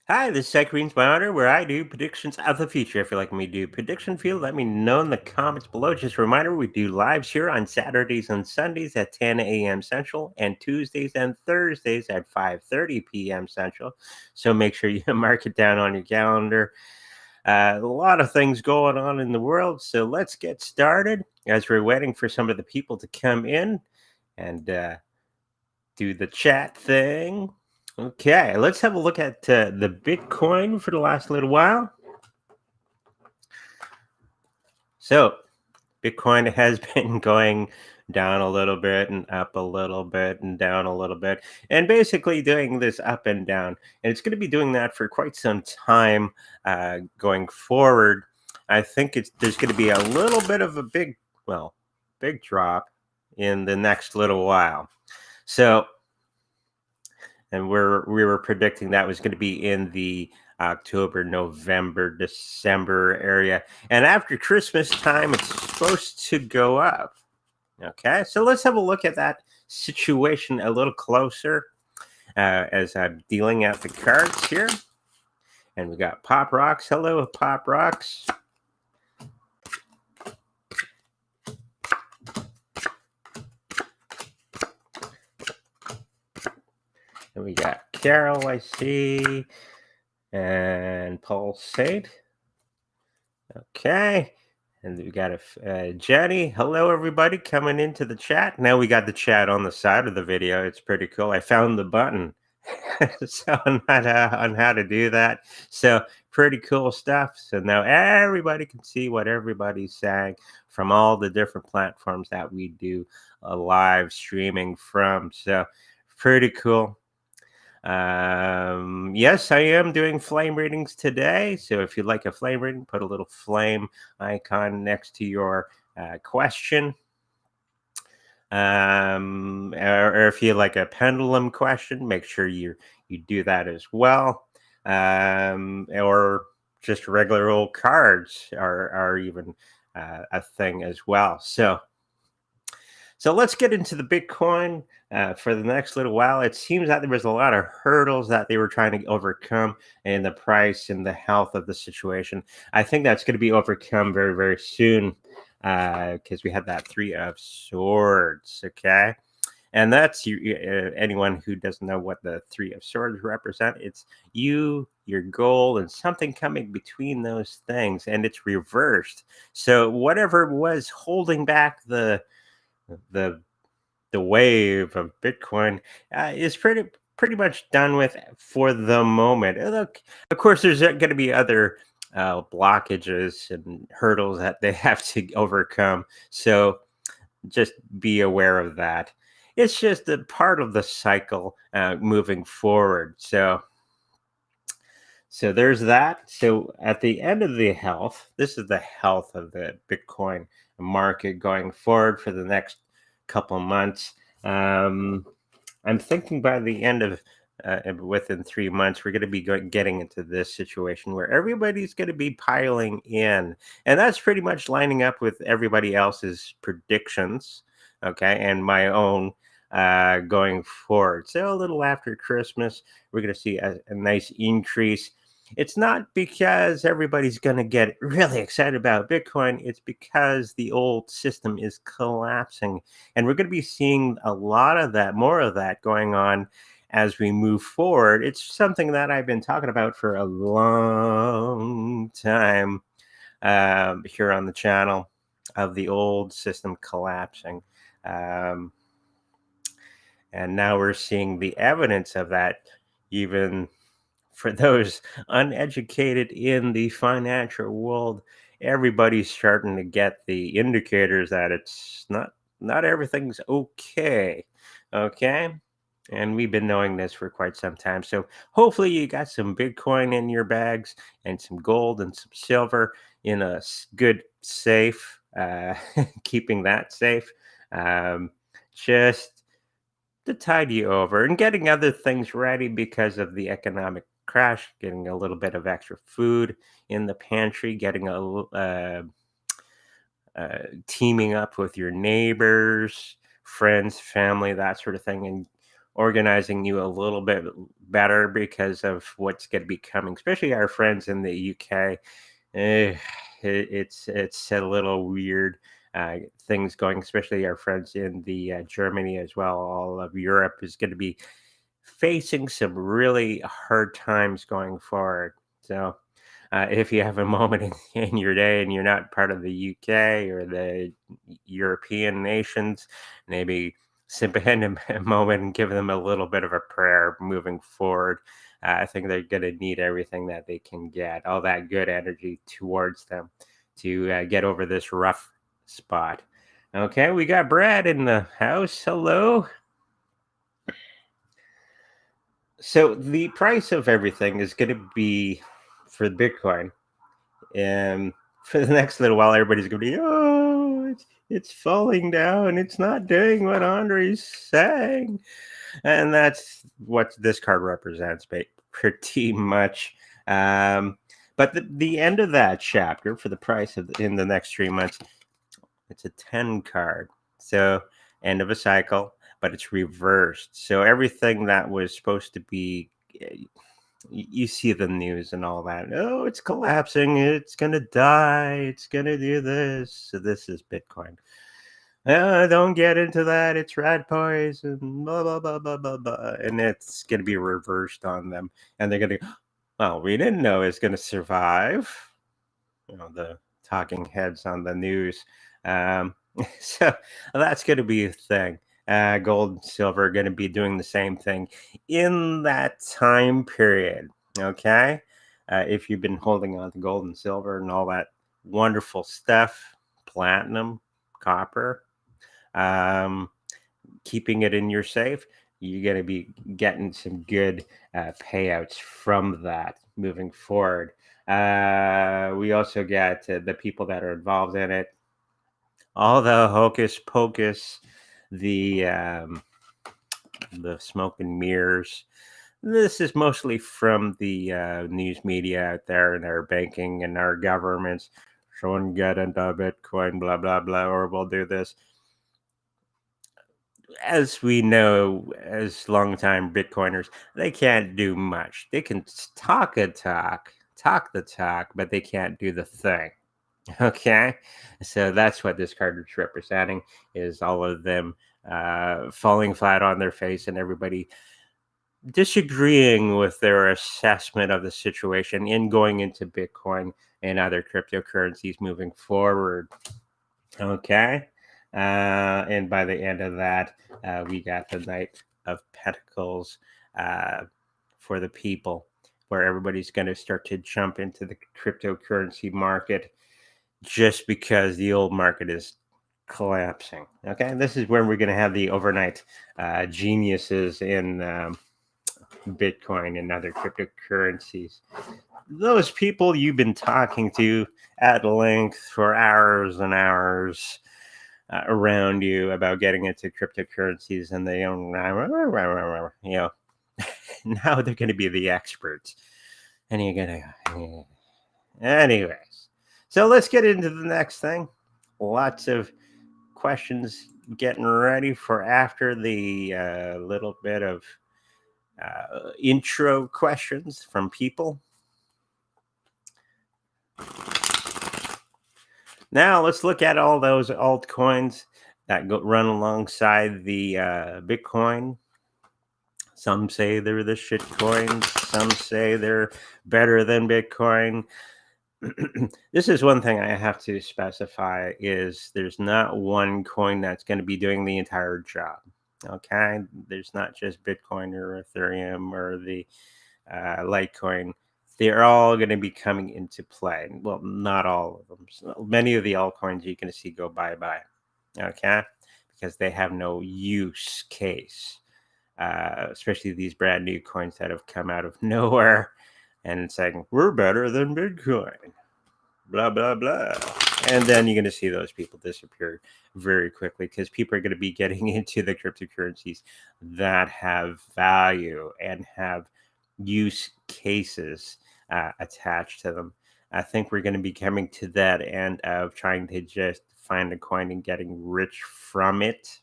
Hi, this is Zach Green's My Honor, where I do predictions of the future. If you'd like me to do prediction field, let me know in the comments below. Just a reminder, we do lives here on Saturdays and Sundays at 10 a.m. Central and Tuesdays and Thursdays at 5:30 p.m. Central. So make sure you mark it down on your calendar. A lot of things going on in the world, so let's get started as we're waiting for some of the people to come in and do the chat thing. Okay, let's have a look at the Bitcoin for the last little while. So, Bitcoin has been going down a little bit and up a little bit and down a little bit, and basically doing this up and down. And it's going to be doing that for quite some time going forward. I think there's going to be a little bit of a big drop in the next little while. So, and we were predicting that was going to be in the October, November, December area, and after Christmas time, it's supposed to go up. Okay, so let's have a look at that situation a little closer as I'm dealing out the cards here. And we got Pop Rocks. Hello, Pop Rocks. And we got Carol, I see, and Pulsate. Okay. And we got Jenny. Hello, everybody coming into the chat. Now we got the chat on the side of the video. It's pretty cool. I found the button so on how to do that. So pretty cool stuff. So now everybody can see what everybody's saying from all the different platforms that we do live streaming from. So pretty cool. Yes, I am doing flame readings today. So if you'd like a flame reading, put a little flame icon next to your question. Or if you like a pendulum question, make sure you do that as well. Or just regular old cards are even a thing as well. So let's get into the Bitcoin for the next little while. It seems that there was a lot of hurdles that they were trying to overcome in the price and the health of the situation. I think that's going to be overcome very, very soon because we had that Three of Swords, okay? And that's anyone who doesn't know what the Three of Swords represent. It's you, your goal, and something coming between those things, and it's reversed. So whatever was holding back the the wave of Bitcoin is pretty much done with for the moment. Look, of course, there's going to be other blockages and hurdles that they have to overcome. So just be aware of that. It's just a part of the cycle moving forward. So there's that. So at the end of the health, this is the health of the Bitcoin market going forward for the next couple months. I'm thinking by the end of within 3 months, we're going to be getting into this situation where everybody's going to be piling in, and that's pretty much lining up with everybody else's predictions. Okay, and my own going forward. So a little after Christmas, we're going to see a nice increase. It's not because everybody's going to get really excited about Bitcoin. It's because the old system is collapsing. And we're going to be seeing a lot of that, more of that going on as we move forward. It's something that I've been talking about for a long time here on the channel of the old system collapsing. And now we're seeing the evidence of that even for those uneducated in the financial world. Everybody's starting to get the indicators that it's not everything's okay, and we've been knowing this for quite some time. So hopefully you got some Bitcoin in your bags and some gold and some silver in a good safe, keeping that safe, just to tide you over and getting other things ready because of the economic crash, getting a little bit of extra food in the pantry, getting teaming up with your neighbors, friends, family, that sort of thing, and organizing you a little bit better because of what's going to be coming, especially our friends in the UK. Eh, it's a little weird things going, especially our friends in the Germany as well. All of Europe is going to be facing some really hard times going forward. So, if you have a moment in your day and you're not part of the UK or the European nations, maybe spend a moment and give them a little bit of a prayer moving forward. I think they're going to need everything that they can get, all that good energy towards them to get over this rough spot. Okay, we got Brad in the house. Hello. So the price of everything is going to be for Bitcoin, and for the next little while, everybody's going to be, oh, it's falling down. It's not doing what Andre's saying, and that's what this card represents, pretty much. Um, but the end of that chapter for the price of in the next 3 months, it's a 10 card. So end of a cycle, but it's reversed. So everything that was supposed to be, you see the news and all that. Oh, it's collapsing. It's going to die. It's going to do this. So this is Bitcoin. Don't get into that. It's rat poison. Blah, blah, blah, blah, blah, blah. And it's going to be reversed on them. And they're going to, well, we didn't know it's going to survive. The talking heads on the news. So that's going to be a thing. Gold and silver are going to be doing the same thing in that time period. Okay. If you've been holding on to gold and silver and all that wonderful stuff, platinum, copper, keeping it in your safe, you're going to be getting some good payouts from that moving forward. We also get the people that are involved in it, all the hocus pocus, the smoke and mirrors. This is mostly from the news media out there and our banking and our governments showing get into Bitcoin, blah, blah, blah, or we'll do this. As we know, as longtime Bitcoiners, they can't do much. They can talk the talk, but they can't do the thing. Okay, so that's what this card is representing: is all of them falling flat on their face, and everybody disagreeing with their assessment of the situation in going into Bitcoin and other cryptocurrencies moving forward. Okay. And by the end of that, we got the Knight of Pentacles for the people, where everybody's going to start to jump into the cryptocurrency market just because the old market is collapsing. Okay. And this is where we're going to have the overnight geniuses in Bitcoin and other cryptocurrencies. Those people you've been talking to at length for hours and hours around you about getting into cryptocurrencies, and they don't, now they're going to be the experts. And you're going to, anyways. So let's get into the next thing. Lots of questions getting ready for after the little bit of intro questions from people. Now let's look at all those altcoins that run alongside the Bitcoin. Some say they're the shit coins. Some say they're better than Bitcoin. This is one thing I have to specify: is there's not one coin that's going to be doing the entire job. Okay, there's not just Bitcoin or Ethereum or the Litecoin. They're all going to be coming into play. Well, not all of them. So many of the altcoins you're going to see go bye-bye. Okay, because they have no use case. Especially these brand new coins that have come out of nowhere and saying, we're better than Bitcoin, blah, blah, blah. And then you're going to see those people disappear very quickly, because people are going to be getting into the cryptocurrencies that have value and have use cases attached to them. I think we're going to be coming to that end of trying to just find a coin and getting rich from it.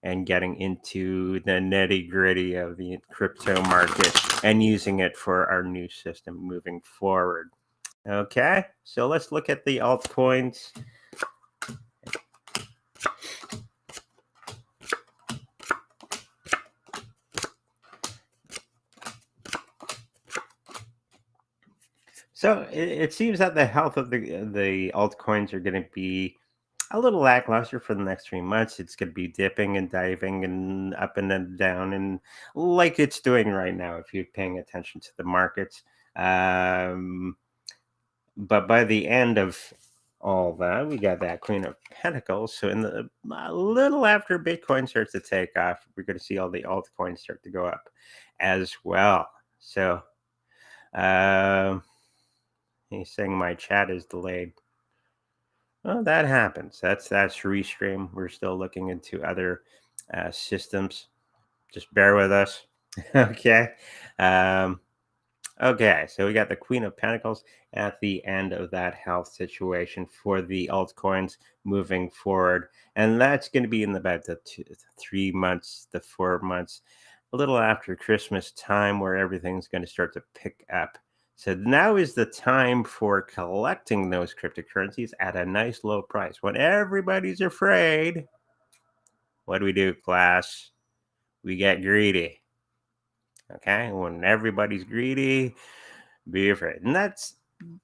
and getting into the nitty gritty of the crypto market and using it for our new system moving forward. Okay, so let's look at the altcoins. So it seems that the health of the altcoins are going to be a little lackluster for the next 3 months. It's going to be dipping and diving and up and then down, and like it's doing right now, if you're paying attention to the markets. Um, but by the end of all that, we got that Queen of Pentacles. So in the a little after Bitcoin starts to take off, we're going to see all the altcoins start to go up as well. So um, he's saying my chat is delayed. Well, that happens. That's Restream. We're still looking into other systems. Just bear with us. Okay. Um, okay. So we got the Queen of Pentacles at the end of that health situation for the altcoins moving forward, and that's going to be in about the 3 months, the 4 months, a little after Christmas time, where everything's going to start to pick up. So now is the time for collecting those cryptocurrencies at a nice low price. When everybody's afraid, what do we do, class? We get greedy. Okay? When everybody's greedy, be afraid. And that's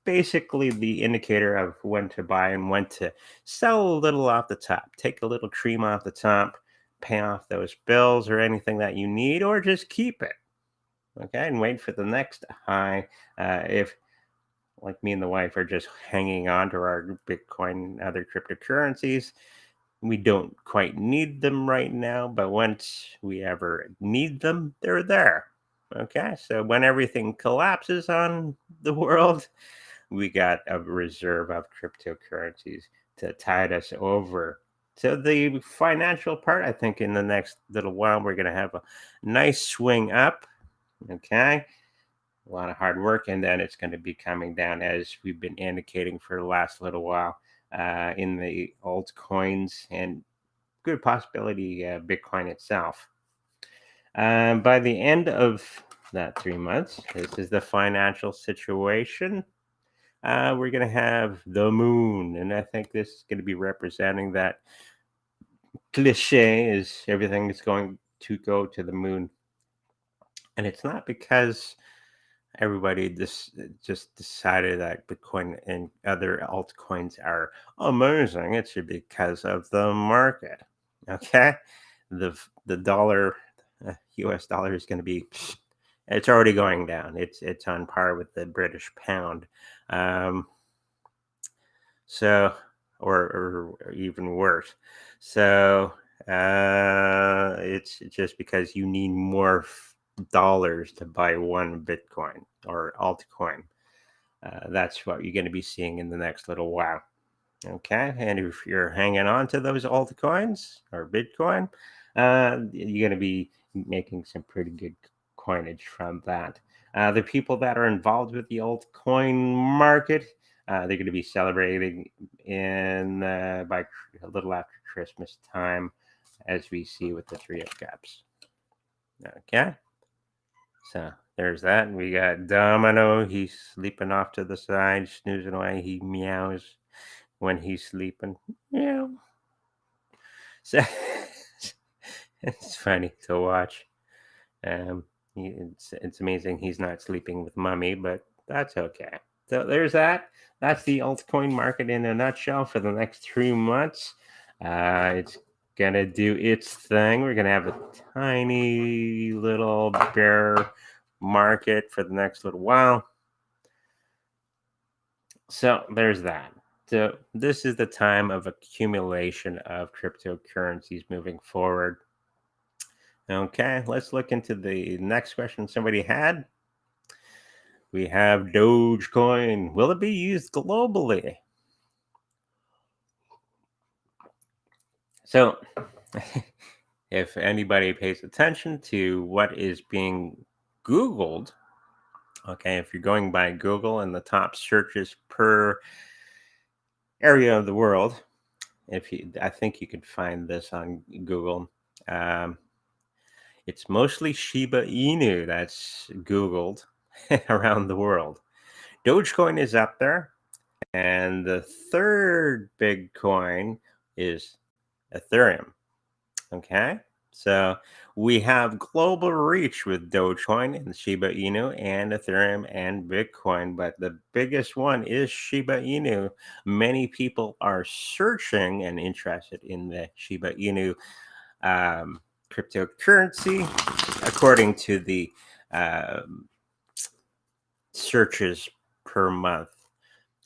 basically the indicator of when to buy and when to sell a little off the top. Take a little cream off the top, pay off those bills or anything that you need, or just keep it. Okay? And wait for the next high. If like me and the wife are just hanging on to our Bitcoin and other cryptocurrencies. We don't quite need them right now, but once we ever need them, they're there. Okay, so when everything collapses on the world, we got a reserve of cryptocurrencies to tide us over. So the financial part, I think in the next little while, we're going to have a nice swing up. Okay, a lot of hard work, and then it's going to be coming down as we've been indicating for the last little while in the altcoins and good possibility Bitcoin itself. By the end of that 3 months, this is the financial situation. We're going to have the moon, and I think this is going to be representing that cliche is everything is going to go to the moon. And it's not because everybody just decided that Bitcoin and other altcoins are amazing. It's because of the market. Okay, the dollar, U.S. dollar is going to be. It's already going down. It's on par with the British pound. Um, so, or even worse. So it's just because you need more dollars to buy one Bitcoin or altcoin. That's what you're going to be seeing in the next little while. Okay, and if you're hanging on to those altcoins or Bitcoin, you're going to be making some pretty good coinage from that. The people that are involved with the altcoin market, they're going to be celebrating in by a little after Christmas time, as we see with the Three of Cups. Okay. So there's that. And we got Domino. He's sleeping off to the side, snoozing away. He meows when he's sleeping. Meow. So it's funny to watch. It's amazing he's not sleeping with Mummy, but that's okay. So there's that. That's the altcoin market in a nutshell for the next 3 months. It's gonna do its thing. We're gonna have a tiny little bear market for the next little while. So there's that. So this is the time of accumulation of cryptocurrencies moving forward. Okay, let's look into the next question somebody had. We have Dogecoin. Will it be used globally? So, if anybody pays attention to what is being Googled, okay, if you're going by Google and the top searches per area of the world, I think you could find this on Google. Um, it's mostly Shiba Inu that's Googled around the world. Dogecoin is up there. And the third big coin is Ethereum. Okay. So we have global reach with Dogecoin and Shiba Inu and Ethereum and Bitcoin, but the biggest one is Shiba Inu. Many people are searching and interested in the Shiba Inu um, cryptocurrency, according to the um, searches per month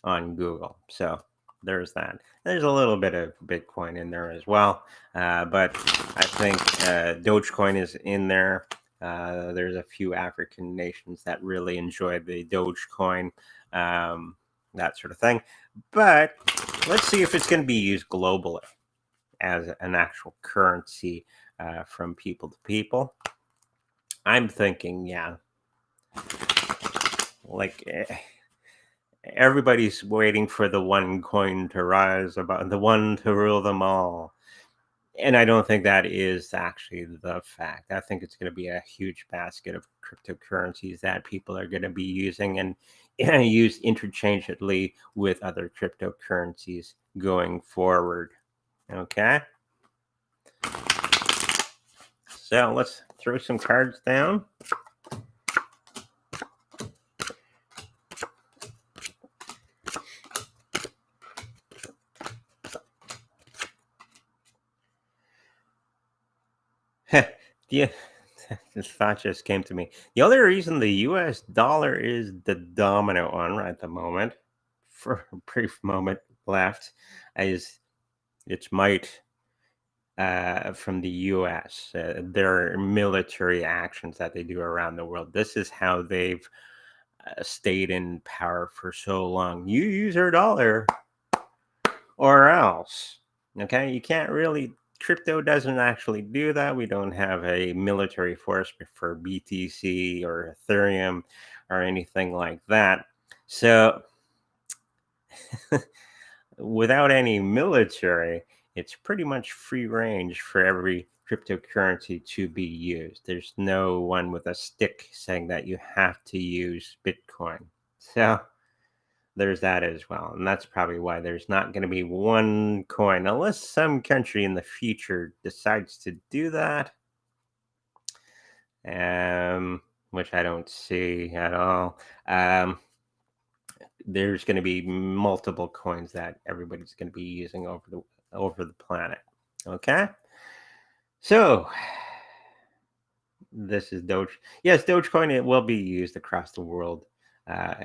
on Google. So there's that. There's a little bit of Bitcoin in there as well, but I think Dogecoin is in there. There's a few African nations that really enjoy the Dogecoin, that sort of thing. But let's see if it's going to be used globally as an actual currency from people to people. I'm thinking, yeah, like. Everybody's waiting for the one coin to rise, about the one to rule them all. And I don't think that is actually the fact. I think it's going to be a huge basket of cryptocurrencies that people are going to be using and use interchangeably with other cryptocurrencies going forward. Okay. So let's throw some cards down. Yeah, this thought just came to me. The other reason the US dollar is the dominant one at the moment, for a brief moment left, is its might from the US, their military actions that they do around the world. This is how they've stayed in power for so long. You use your dollar or else. Okay, you can't really. Crypto doesn't actually do that. We don't have a military force for BTC or Ethereum or anything like that. So, without any military, it's pretty much free range for every cryptocurrency to be used. There's no one with a stick saying that you have to use Bitcoin. So, there's that as well. And that's probably why there's not going to be one coin, unless some country in the future decides to do that, which I don't see at all. There's going to be multiple coins that everybody's going to be using over the planet. Okay, so this is Doge. Yes, Dogecoin. It will be used across the world. Uh,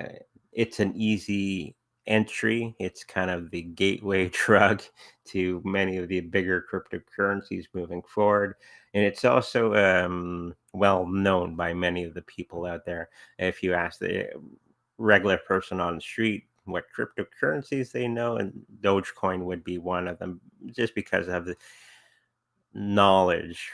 it's an easy entry. It's kind of the gateway drug to many of the bigger cryptocurrencies moving forward, and it's also well known by many of the people out there. If you ask the regular person on the street what cryptocurrencies they know, and Dogecoin would be one of them, just because of the knowledge.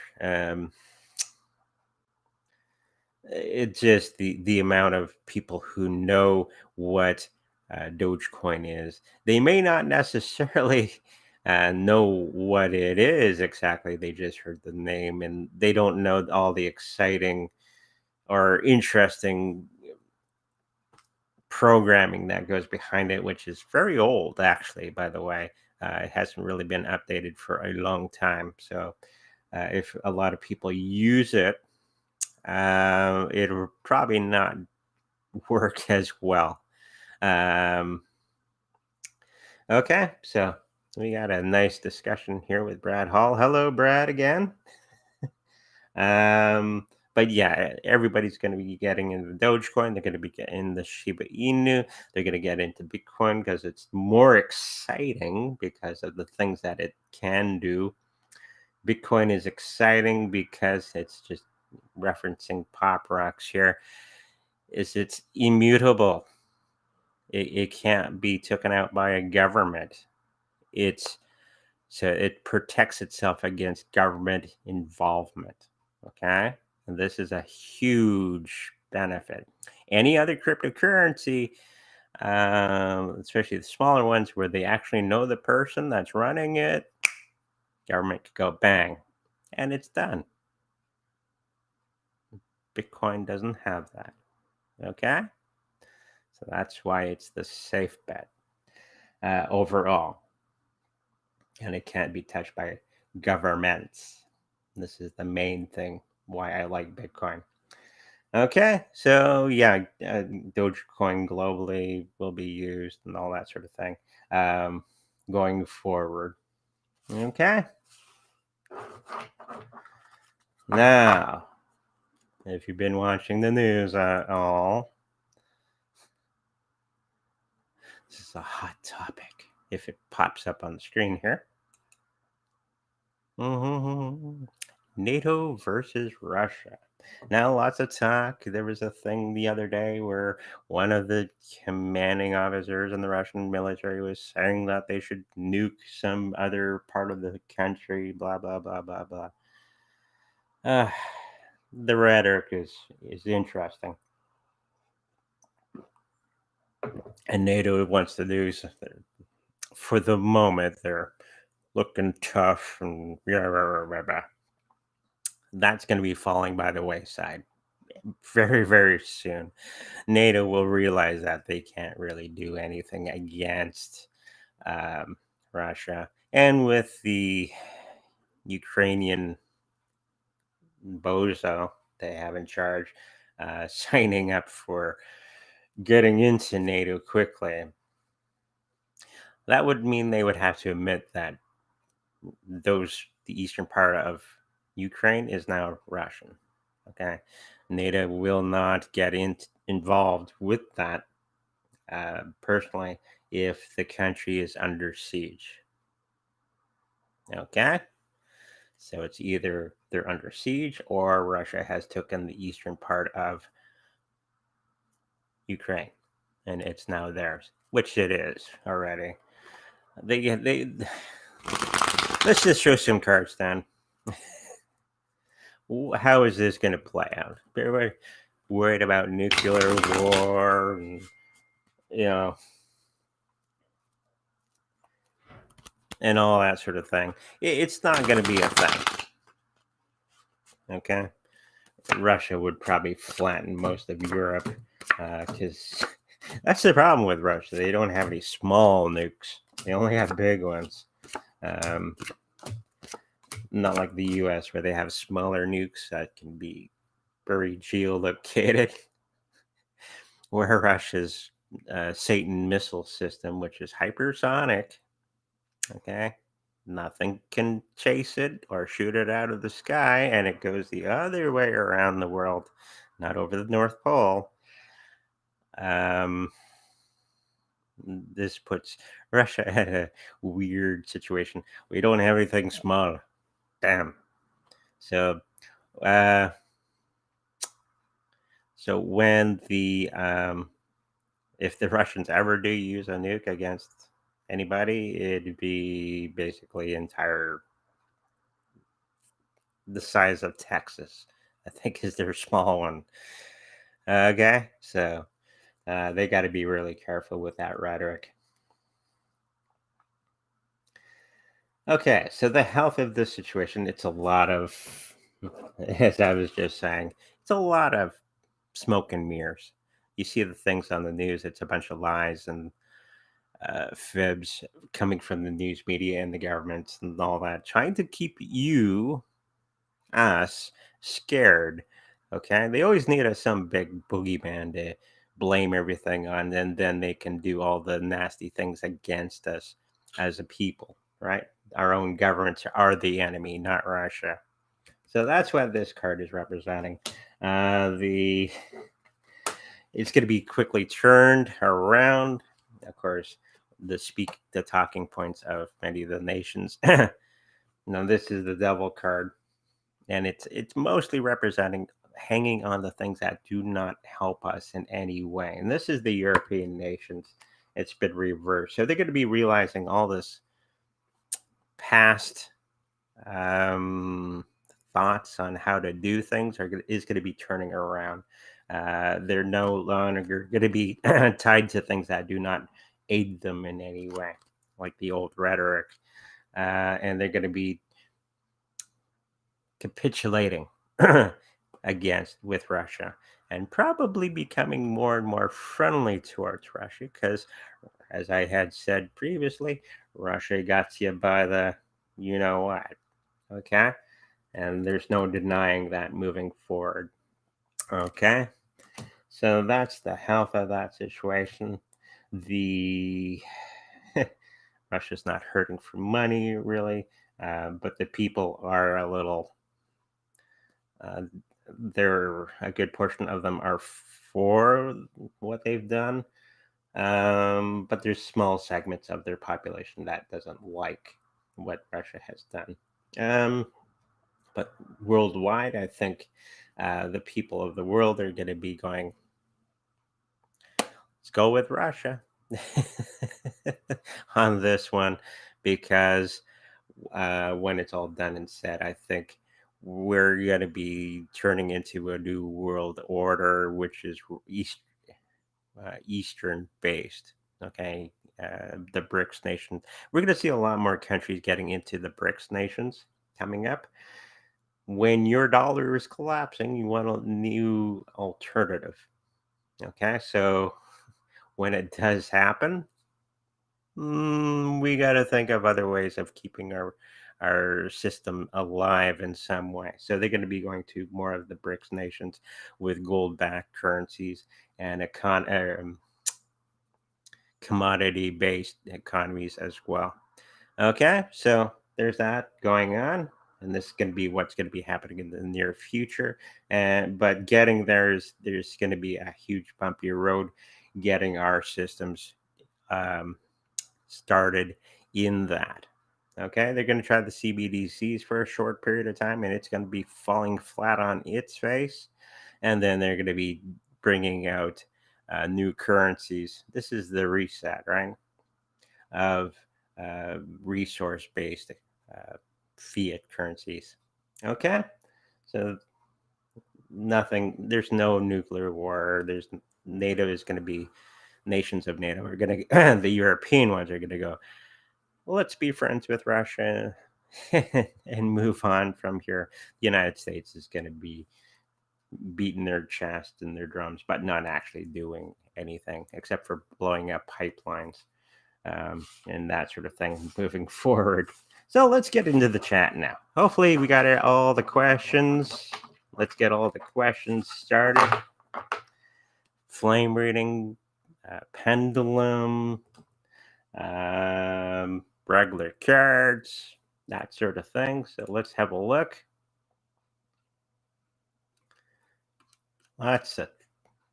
It's just the amount of people who know what Dogecoin is. They may not necessarily know what it is exactly. They just heard the name and they don't know all the exciting or interesting programming that goes behind it, which is very old, actually, by the way. It hasn't really been updated for a long time. So if a lot of people use it, it'll probably not work as well. Um, okay, so we got a nice discussion here with Brad Hall. Hello, Brad, again. But yeah, everybody's going to be getting into Dogecoin. They're going to be getting the Shiba Inu. They're going to get into Bitcoin because it's more exciting because of the things that it can do. Bitcoin is exciting because it's just referencing pop rocks here. It's immutable. It can't be taken out by a government. So it protects itself against government involvement. Okay, and this is a huge benefit. Any other cryptocurrency, especially the smaller ones where they actually know the person that's running it, government could go bang. and it's done. Bitcoin doesn't have that. Okay? So that's why it's the safe bet overall. And it can't be touched by governments. This is the main thing why I like Bitcoin. Okay, so yeah, Dogecoin globally will be used and all that sort of thing going forward. Okay, now if you've been watching the news at all, this is a hot topic. If it pops up on the screen here, NATO versus Russia. Now, lots of talk. There was a thing the other day where one of the commanding officers in the Russian military was saying that they should nuke some other part of the country, blah, blah, blah, blah, blah. Uh, the rhetoric is interesting. And NATO wants to do something. For the moment, they're looking tough and that's going to be falling by the wayside very, very soon. NATO will realize that they can't really do anything against Russia. And with the Ukrainian bozo they have in charge signing up for getting into NATO quickly, that would mean they would have to admit that the eastern part of Ukraine is now Russian. Okay, NATO will not get involved with that personally if the country is under siege. Okay, so it's either they're under siege or Russia has taken the eastern part of Ukraine, and it's now theirs, which it is already. They let's just show some cards then. How is this going to play out? Everybody worried about nuclear war, and, you know, and all that sort of thing. It's not going to be a thing. Okay, Russia would probably flatten most of Europe because that's the problem with Russia. They don't have any small nukes. They only have big ones. Not like the U.S. where they have smaller nukes that can be very geolocated. Where Russia's Satan missile system, which is hypersonic, okay, nothing can chase it or shoot it out of the sky, and it goes the other way around the world, not over the North Pole. This puts Russia at a weird situation. We don't have anything small. Damn. So, when if the Russians ever do use a nuke against anybody, it'd be basically the size of Texas, I think, is their small one. Okay, so they got to be really careful with that rhetoric. Okay, so the health of this situation, it's a lot of, as I was just saying, it's a lot of smoke and mirrors. You see the things on the news, it's a bunch of lies and fibs coming from the news media and the governments and all that, trying to keep us, scared. Okay, they always need some big boogeyman to blame everything on, and then they can do all the nasty things against us as a people, right? Our own governments are the enemy, not Russia. So that's what this card is representing. It's going to be quickly turned around. Of course, the talking points of many of the nations. Now, this is the devil card, and it's mostly representing hanging on the things that do not help us in any way. And this is the European nations. It's been reversed. So they're going to be realizing all this past thoughts on how to do things is going to be turning around. They're no longer going to be tied to things that do not aid them in any way, like the old rhetoric. And they're going to be capitulating against with Russia and probably becoming more and more friendly towards Russia because, as I had said previously, Russia got you by the you know what. Okay. And there's no denying that moving forward. Okay. So that's the health of that situation. The Russia's not hurting for money really, but the people are a little. Uh, they're a good portion of them are for what they've done, but there's small segments of their population that doesn't like what Russia has done. Um, but worldwide, I think the people of the world are going to be going, let's go with Russia on this one because when it's all done and said, I think we're going to be turning into a new world order, which is Eastern based. Okay. The Brics nation. We're going to see a lot more countries getting into the Brics nations coming up. When your dollar is collapsing, you want a new alternative. Okay. So when it does happen, we got to think of other ways of keeping our system alive in some way. So they're going to be going to more of the Brics nations with gold-backed currencies and commodity-based economies as well. Okay, so there's that going on, and this is going to be what's going to be happening in the near future. And but getting there's going to be a huge bumpy road getting our systems um, started in that. Okay, they're going to try the CBDCs for a short period of time, and it's going to be falling flat on its face. And then they're going to be bringing out new currencies. This is the reset, right? Of resource based uh, fiat currencies. Okay, so nothing, there's no nuclear war. There's NATO is going to be nations of NATO are going to, the European ones are going to go, well, let's be friends with Russia and move on from here. The United States is going to be beating their chest and their drums, but not actually doing anything except for blowing up pipelines and that sort of thing moving forward. So let's get into the chat now. Hopefully, we got all the questions. Let's get all the questions started. Flame reading, pendulum, regular cards, that sort of thing. So let's have a look. Lots of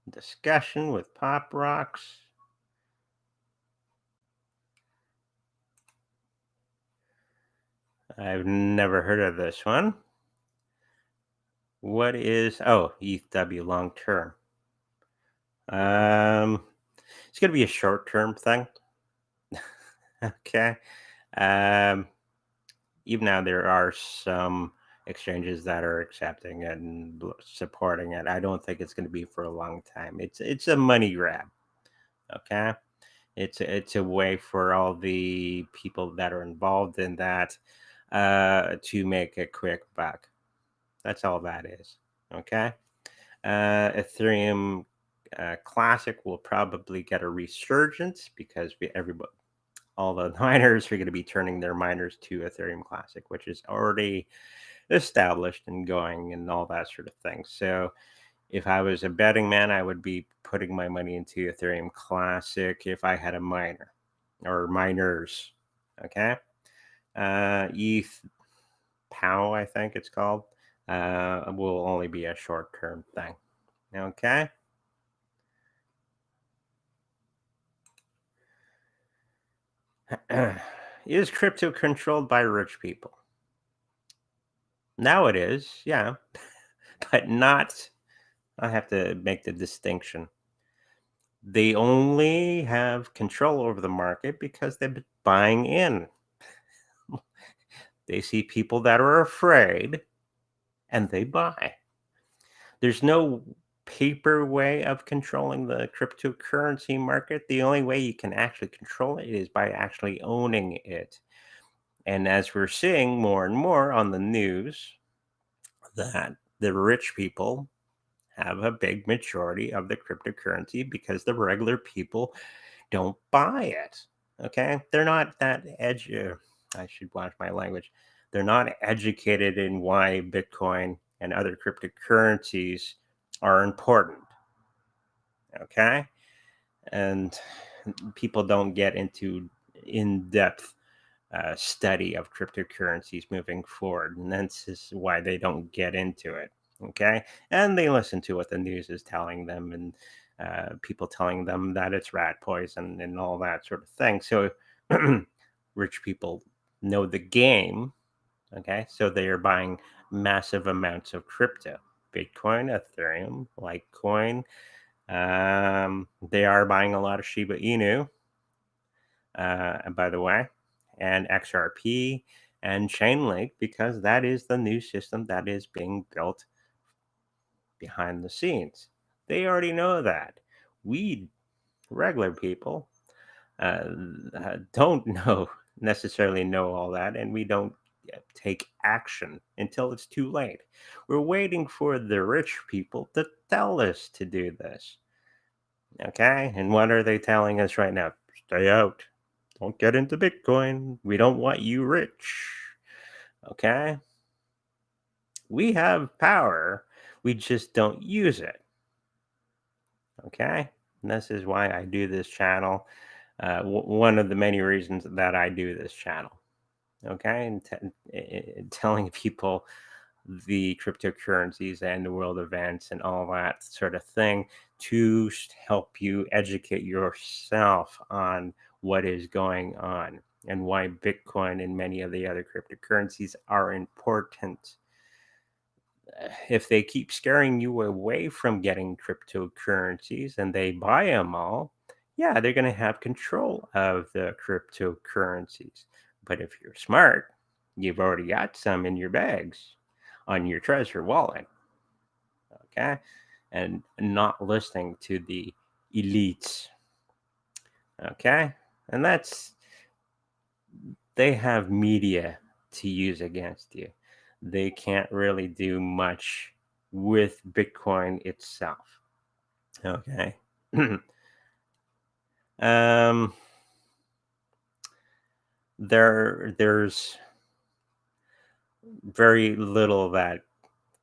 discussion with Pop Rocks. I've never heard of this one. What is ETHW long term? It's going to be a short term thing. Okay. Even now, there are some exchanges that are accepting and supporting it. I don't think it's going to be for a long time. It's a money grab. Okay. It's a way for all the people that are involved in that to make a quick buck. That's all that is. Okay. Ethereum Classic will probably get a resurgence because everybody, all the miners are going to be turning their miners to Ethereum Classic, which is already established and going and all that sort of thing. So if I was a betting man, I would be putting my money into Ethereum Classic if I had a miner or miners. Okay. ETH POW, I think it's called, will only be a short term thing. Okay. Is crypto controlled by rich people? Now it is, yeah, but not. I have to make the distinction. They only have control over the market because they've been buying in. They see people that are afraid and they buy. There's no paper way of controlling the cryptocurrency market. The only way you can actually control it is by actually owning it. And as we're seeing more and more on the news, that the rich people have a big majority of the cryptocurrency because the regular people don't buy it. Okay, they're not that I should watch my language. They're not educated in why Bitcoin and other cryptocurrencies are important. Okay, and people don't get into in-depth study of cryptocurrencies moving forward, and that's just why they don't get into it. Okay, and they listen to what the news is telling them, and people telling them that it's rat poison and all that sort of thing. So rich people know the game. Okay, so they are buying massive amounts of crypto, Bitcoin, Ethereum, Litecoin. They are buying a lot of Shiba Inu, by the way, and XRP and Chainlink because that is the new system that is being built behind the scenes. They already know that. We regular people uh, don't know necessarily know all that, and we don't take action until it's too late. We're waiting for the rich people to tell us to do this. Okay, and what are they telling us right now? Stay out. Don't get into Bitcoin. We don't want you rich. Okay? We have power. We just don't use it. Okay? And this is why I do this channel. One of the many reasons that I do this channel. Okay? And telling people the cryptocurrencies and the world events and all that sort of thing to help you educate yourself on what is going on and why Bitcoin and many of the other cryptocurrencies are important. If they keep scaring you away from getting cryptocurrencies and they buy them all, yeah, they're going to have control of the cryptocurrencies. But if you're smart, you've already got some in your bags on your treasure wallet, okay? And not listening to the elites, okay? And they have media to use against you. They can't really do much with Bitcoin itself, okay? um, there's very little that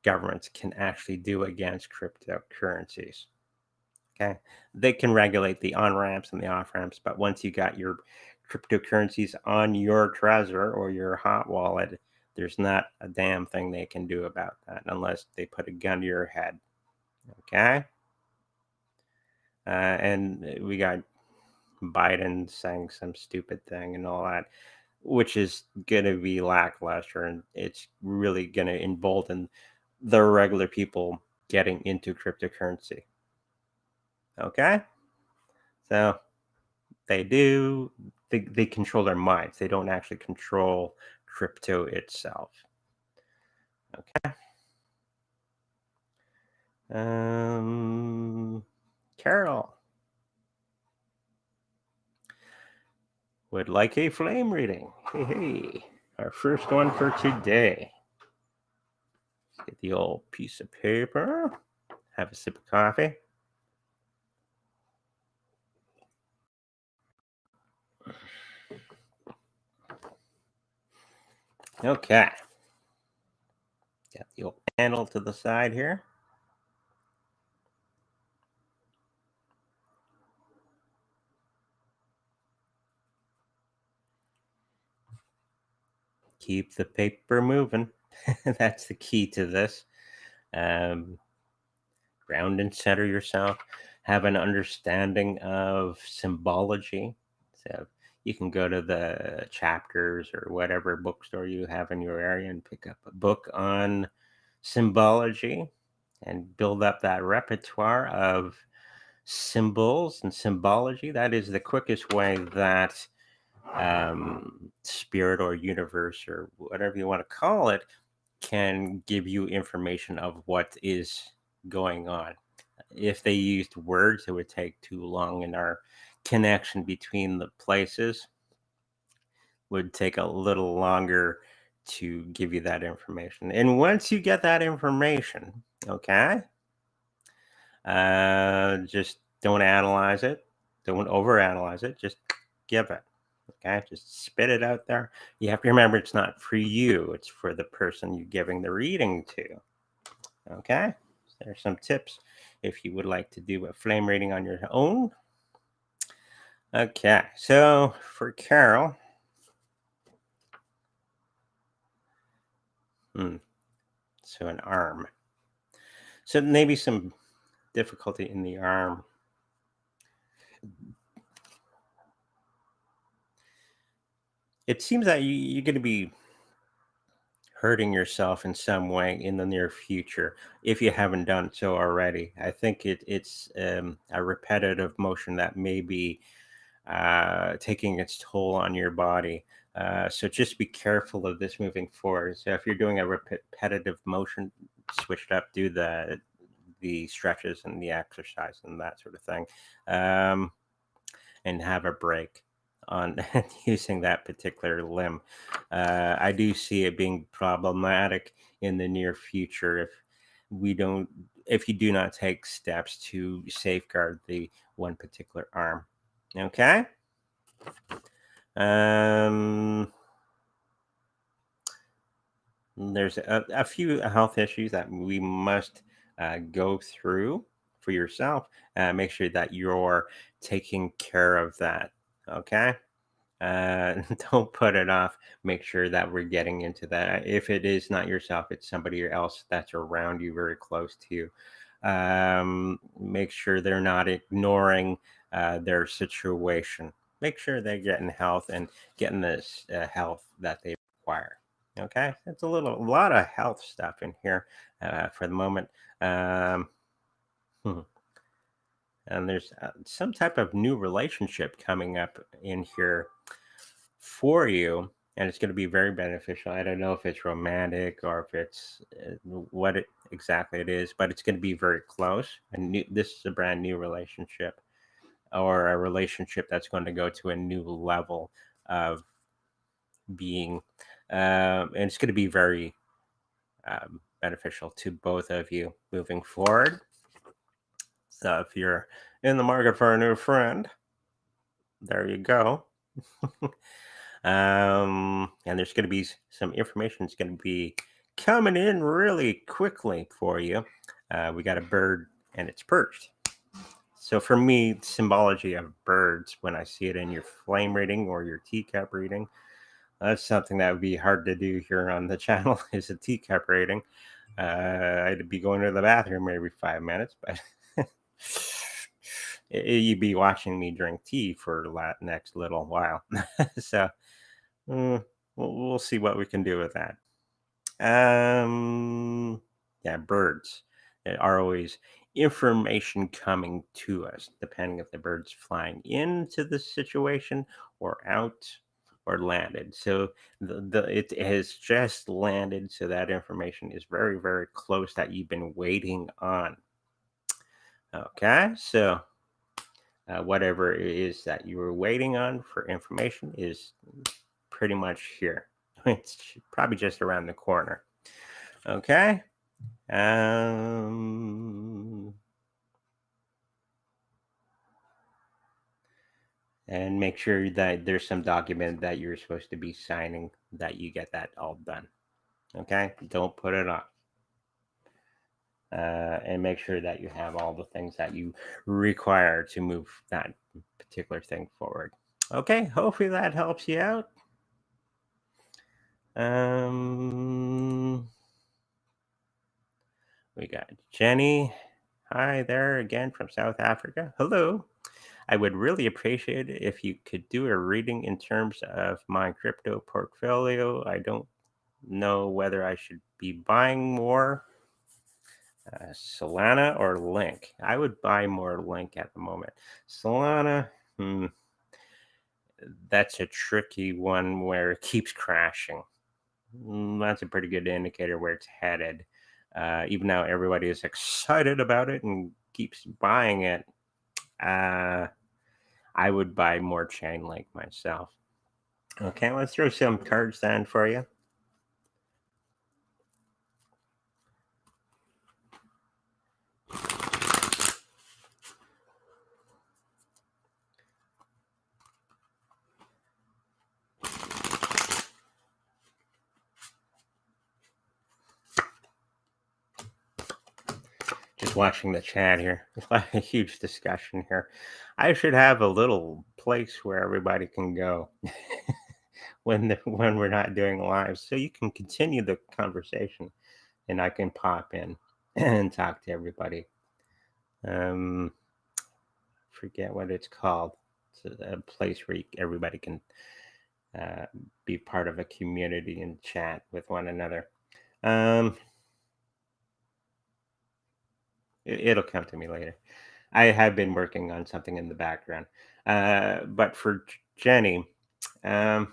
governments can actually do against cryptocurrencies. Okay. They can regulate the on ramps and the off ramps, but once you got your cryptocurrencies on your Trezor or your hot wallet, there's not a damn thing they can do about that unless they put a gun to your head. Okay. And we got Biden saying some stupid thing and all that, which is going to be lackluster, and it's really going to embolden the regular people getting into cryptocurrency. Okay. So they control their minds. They don't actually control crypto itself. Okay. Carol would like a flame reading. Hey, our first one for today. Let's get the old piece of paper. Have a sip of coffee. Okay. Got the old panel to the side here. Keep the paper moving. That's the key to this. Ground and center yourself. Have an understanding of symbology. So you can go to the chapters or whatever bookstore you have in your area and pick up a book on symbology and build up that repertoire of symbols and symbology. That is the quickest way that spirit or universe or whatever you want to call it can give you information of what is going on. If they used words, it would take too long, and our connection between the places would take a little longer to give you that information. And once you get that information, okay, just don't analyze it, don't overanalyze it, just give it. Okay, just spit it out there. You have to remember it's not for you, it's for the person you're giving the reading to. Okay, there's some tips if you would like to do a flame reading on your own. Okay, so for Carol, so an arm. So maybe some difficulty in the arm. It seems that you're going to be hurting yourself in some way in the near future if you haven't done so already. I think it's a repetitive motion that may be taking its toll on your body. So just be careful of this moving forward. So if you're doing a repetitive motion, switch it up, do the stretches and the exercise and that sort of thing, and have a break on using that particular limb. I do see it being problematic in the near future we don't if you do not take steps to safeguard the one particular arm. Okay. Um, there's a few health issues that we must go through for yourself. Make sure that you're taking care of that. Okay. Don't put it off. Make sure that we're getting into that. If it is not yourself, it's somebody else that's around you, very close to you. Make sure they're not ignoring their situation. Make sure they're getting health and getting this health that they require. Okay, it's a lot of health stuff in here for the moment. Um, hmm. And there's some type of new relationship coming up in here for you, and it's going to be very beneficial. I don't know if it's romantic or if it's exactly it is, but it's going to be very close. And this is a brand new relationship, or a relationship that's going to go to a new level of being, and it's going to be very beneficial to both of you moving forward. So if you're in the market for a new friend, there you go. And there's going to be some information that's going to be coming in really quickly for you. We got a bird and it's perched. So for me, symbology of birds, when I see it in your flame reading or your teacup reading, that's something that would be hard to do here on the channel is a teacup reading. I'd be going to the bathroom every 5 minutes, but you'd be watching me drink tea for the next little while. So we'll see what we can do with that. Yeah, birds are always information coming to us, depending if the bird's flying into the situation or out or landed. So it has just landed, so that information is very, very close that you've been waiting on. Okay, so whatever it is that you were waiting on for information is pretty much here. It's probably just around the corner. Okay. And make sure that there's some document that you're supposed to be signing that you get that all done. Okay. Don't put it off. And make sure that you have all the things that you require to move that particular thing forward. Okay. Hopefully that helps you out. We got Jenny. Hi there again from South Africa. Hello. I would really appreciate it if you could do a reading in terms of my crypto portfolio. I don't know whether I should be buying more Solana or Link. I would buy more Link at the moment. Solana, that's a tricky one where it keeps crashing. That's a pretty good indicator where it's headed. Even though everybody is excited about it and keeps buying it, I would buy more Chainlink myself. Okay, let's throw some cards down for you. watching the chat here. It's like a huge discussion here. I should have a little place where everybody can go when we're not doing live, so you can continue the conversation, and I can pop in and talk to everybody. Um, Forget what it's called. It's a place where everybody can uh, be part of a community and chat with one another. Um, it'll come to me later. I have been working on something in the background. But for Jenny, um,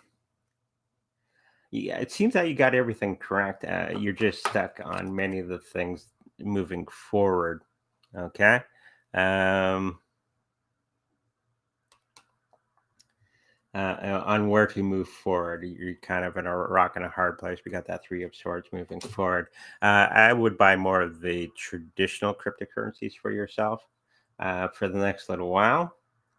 yeah, it seems that you got everything correct. You're just stuck on many of the things moving forward. Okay. Um, on where to move forward. You're kind of in a rock and a hard place. We got that three of swords moving forward. I would buy more of the traditional cryptocurrencies for yourself for the next little while.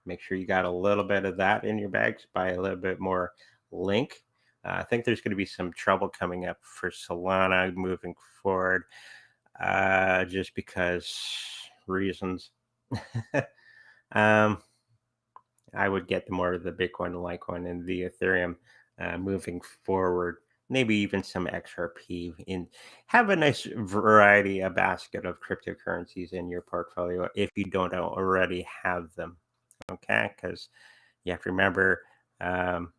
Make sure you got a little bit of that in your bags. Buy a little bit more Link. I think there's going to be some trouble coming up for Solana moving forward, just because reasons. um, I would get more of the Bitcoin, the Litecoin, and the Ethereum moving forward. Maybe even some XRP. In have a nice variety, a basket of cryptocurrencies in your portfolio if you don't already have them. Okay, because you have to remember um,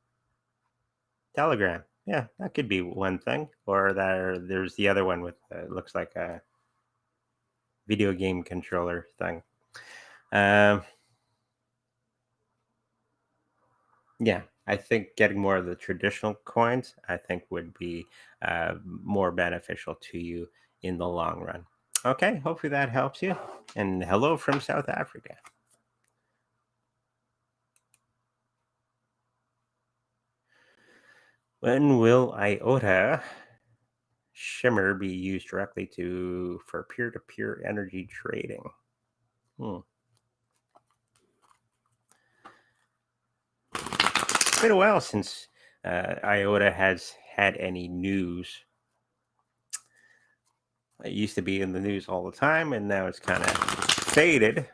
Telegram. Yeah, that could be one thing. Or there's the other one with looks like a video game controller thing. Um, Yeah, I think getting more of the traditional coins, I think would be more beneficial to you in the long run. Okay, hopefully that helps you. And hello from South Africa. When will IOTA Shimmer be used directly for peer-to-peer energy trading? Hmm. It's been a while since IOTA has had any news. It used to be in the news all the time, and now it's kind of faded.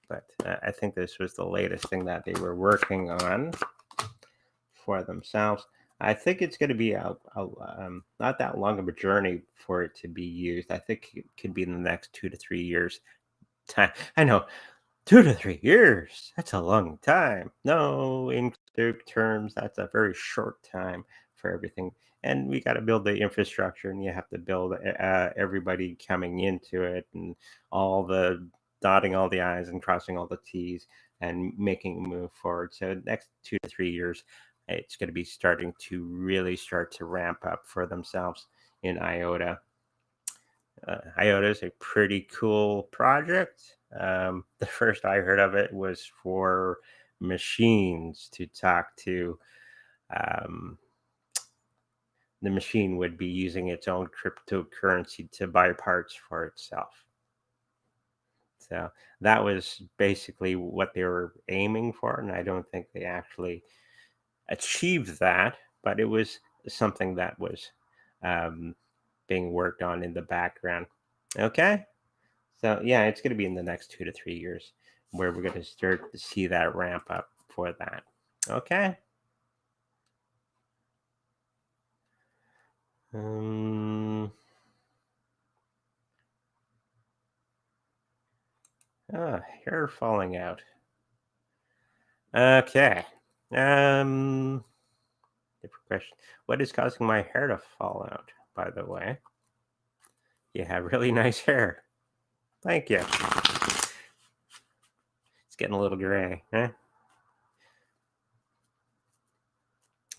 But I think this was the latest thing that they were working on for themselves. I think it's going to be not that long of a journey for it to be used. I think it could be in the next 2 to 3 years. Time. I know 2 to 3 years. That's a long time. No, in terms, that's a very short time for everything. And we got to build the infrastructure, and you have to build everybody coming into it, and all the dotting all the I's and crossing all the T's, and making a move forward. So next 2 to 3 years, it's going to be starting to really start to ramp up for themselves in IOTA. IOTA is a pretty cool project. The first I heard of it was for machines to talk to. Um, the machine would be using its own cryptocurrency to buy parts for itself. So that was basically what they were aiming for, and I don't think they actually achieved that, but it was something that was um, being worked on in the background. Okay. So yeah, it's going to be in the next 2 to 3 years where we're going to start to see that ramp up for that. Okay. Hair falling out. Okay. Different question. What is causing my hair to fall out? By the way, you have really nice hair. Thank you. It's getting a little gray, huh?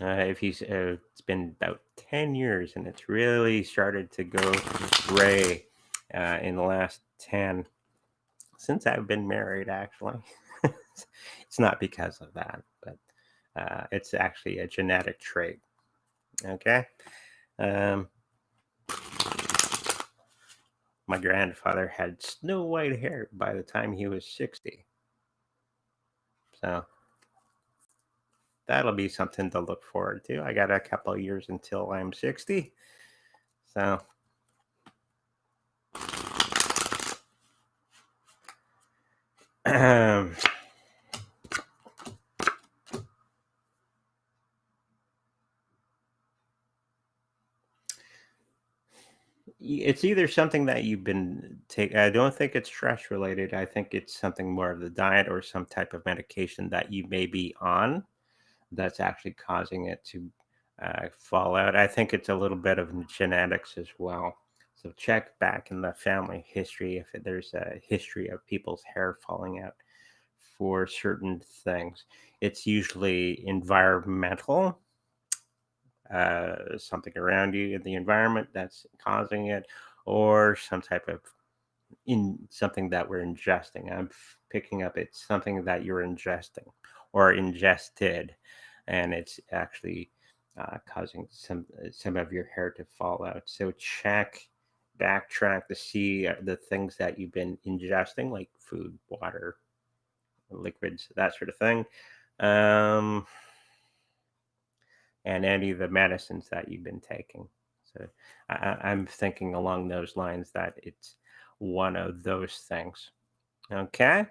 It's been about 10 years, and it's really started to go gray in the last 10 since I've been married, actually. It's not because of that, but it's actually a genetic trait. Okay. Um, my grandfather had snow white hair by the time he was 60. So that'll be something to look forward to. I got a couple of years until I'm 60. So It's either something that you've been taking. I don't think it's stress related. I think it's something more of the diet or some type of medication that you may be on that's actually causing it to fall out. I think it's a little bit of genetics as well. So check back in the family history if there's a history of people's hair falling out for certain things. It's usually environmental, something around you in the environment that's causing it, or some type of in something that we're ingesting. Picking up it's something that you're ingesting or ingested, and it's actually causing some of your hair to fall out. So backtrack to see the things that you've been ingesting, like food, water, liquids, that sort of thing. Um, and any of the medicines that you've been taking. So I'm thinking along those lines that it's one of those things. Okay.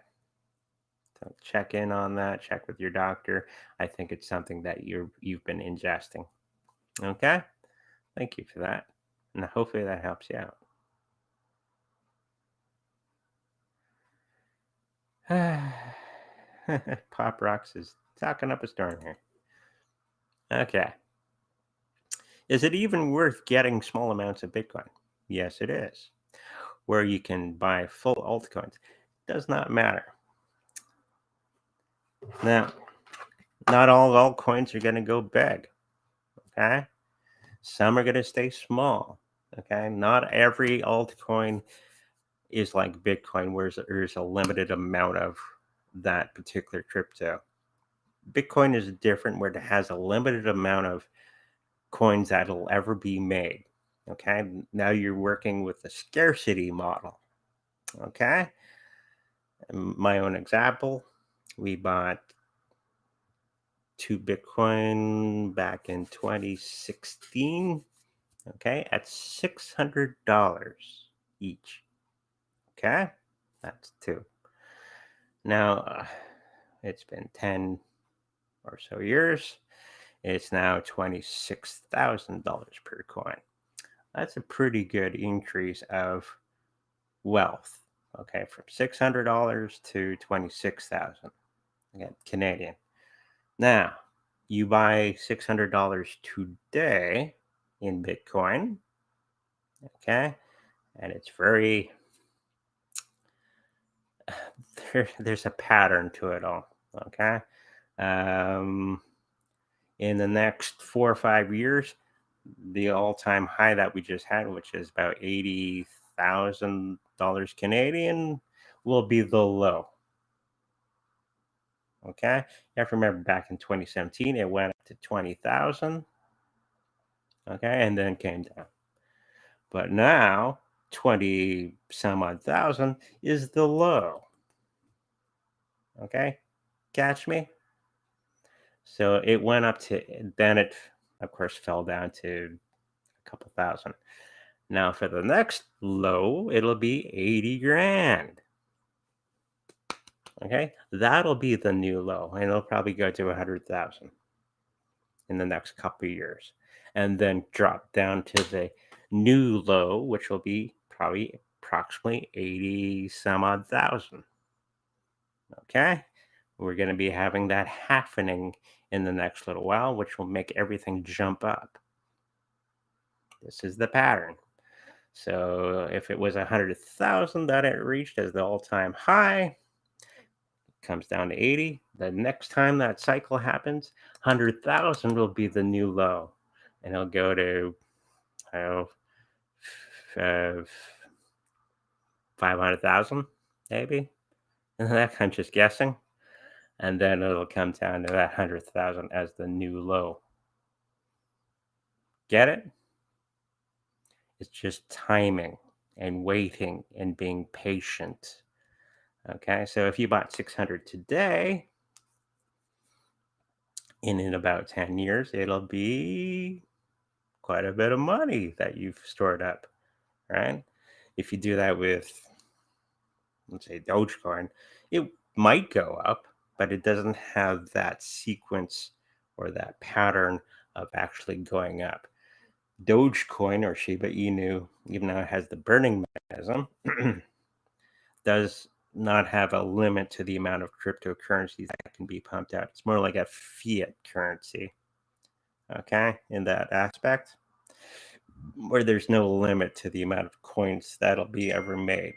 So check in on that. Check with your doctor. I think it's something that you've been ingesting. Okay. Thank you for that, and hopefully that helps you out. Pop Rocks is talking up a storm here. Okay. Is it even worth getting small amounts of Bitcoin? Yes, it is. Where you can buy full altcoins. Does not matter. Now, not all altcoins are going to go big. Okay. Some are going to stay small. Okay. Not every altcoin is like Bitcoin, where there's a limited amount of that particular crypto. Bitcoin is different, where it has a limited amount of coins that'll ever be made. Okay. Now you're working with the scarcity model. Okay. My own example, we bought 2 Bitcoin back in 2016. Okay. At $600 each. Okay. That's two. Now, it's been 10 or so years. It's now $26,000 per coin. That's a pretty good increase of wealth. Okay, from $600 to 26,000. Again, Canadian. Now, you buy $600 today in Bitcoin. Okay, and it's very there's a pattern to it all. Okay, um, in the next 4 or 5 years, the all-time high that we just had, which is about $80,000 Canadian, will be the low. Okay, you have to remember back in 2017, it went up to 20,000. Okay, and then came down. But now, 20 some odd thousand is the low. Okay, catch me? So it went up to, then it, of course, fell down to a couple thousand. Now for the next low, it'll be 80 grand. Okay, that'll be the new low, and it'll probably go to 100,000 in the next couple of years, and then drop down to the new low, which will be probably approximately 80 some odd thousand. Okay, we're going to be having that happening in the next little while, which will make everything jump up. This is the pattern. So if it was 100,000 that it reached as the all-time high, comes down to 80. The next time that cycle happens, 100,000 will be the new low, and it'll go to uh, 500,000 maybe. And that I'm just guessing, and then it'll come down to that 100,000 as the new low. Get it? It's just timing and waiting and being patient. Okay, so if you bought 600 today, in about 10 years, it'll be quite a bit of money that you've stored up, right? If you do that with, let's say, Dogecoin, it might go up, but it doesn't have that sequence or that pattern of actually going up. Dogecoin or Shiba Inu, even though it has the burning mechanism, does not have a limit to the amount of cryptocurrencies that can be pumped out. It's more like a fiat currency, okay, in that aspect, where there's no limit to the amount of coins that'll be ever made.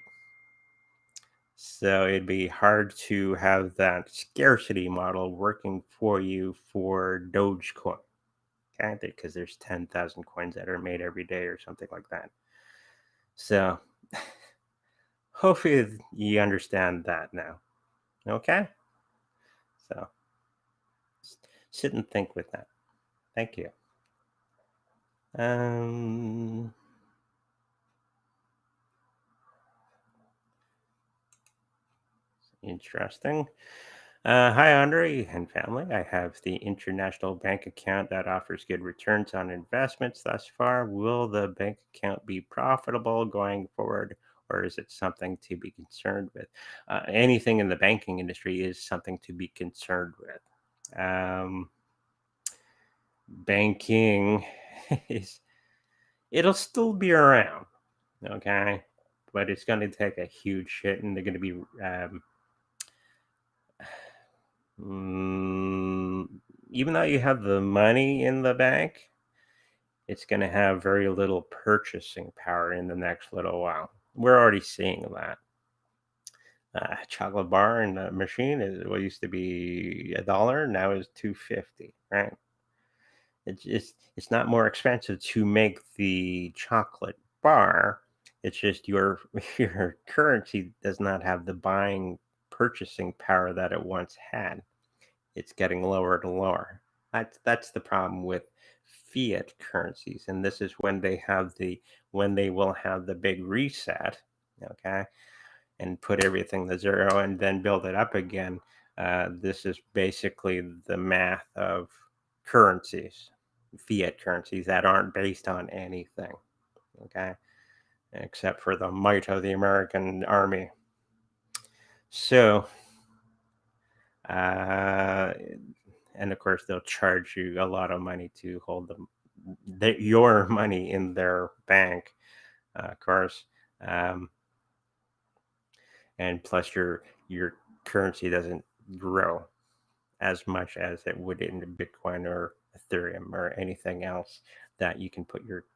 So it'd be hard to have that scarcity model working for you for Dogecoin, okay, because there's 10,000 coins that are made every day or something like that. So hopefully you understand that now. Okay? So sit and think with that. Thank you. Interesting. Hi, Andre and family. I have the international bank account that offers good returns on investments thus far. Will the bank account be profitable going forward, or is it something to be concerned with? Anything in the banking industry is something to be concerned with. Banking is, it'll still be around, okay, but it's going to take a huge hit, and they're going to be even though you have the money in the bank, it's going to have very little purchasing power in the next little while. We're already seeing that. Chocolate bar in the machine is what used to be $1, now is $2.50, right? It's not more expensive to make the chocolate bar. It's just your your currency does not have the buying purchasing power that it once had. It's getting lower and lower. That's the problem with fiat currencies, and this is when they will have the big reset, okay, and put everything to zero and then build it up again. This is basically the math of currencies, fiat currencies that aren't based on anything, okay, except for the might of the American army. So, uh, and of course, they'll charge you a lot of money to hold your money in their bank, of course. Um, and plus, your currency doesn't grow as much as it would in Bitcoin or Ethereum or anything else that you can put your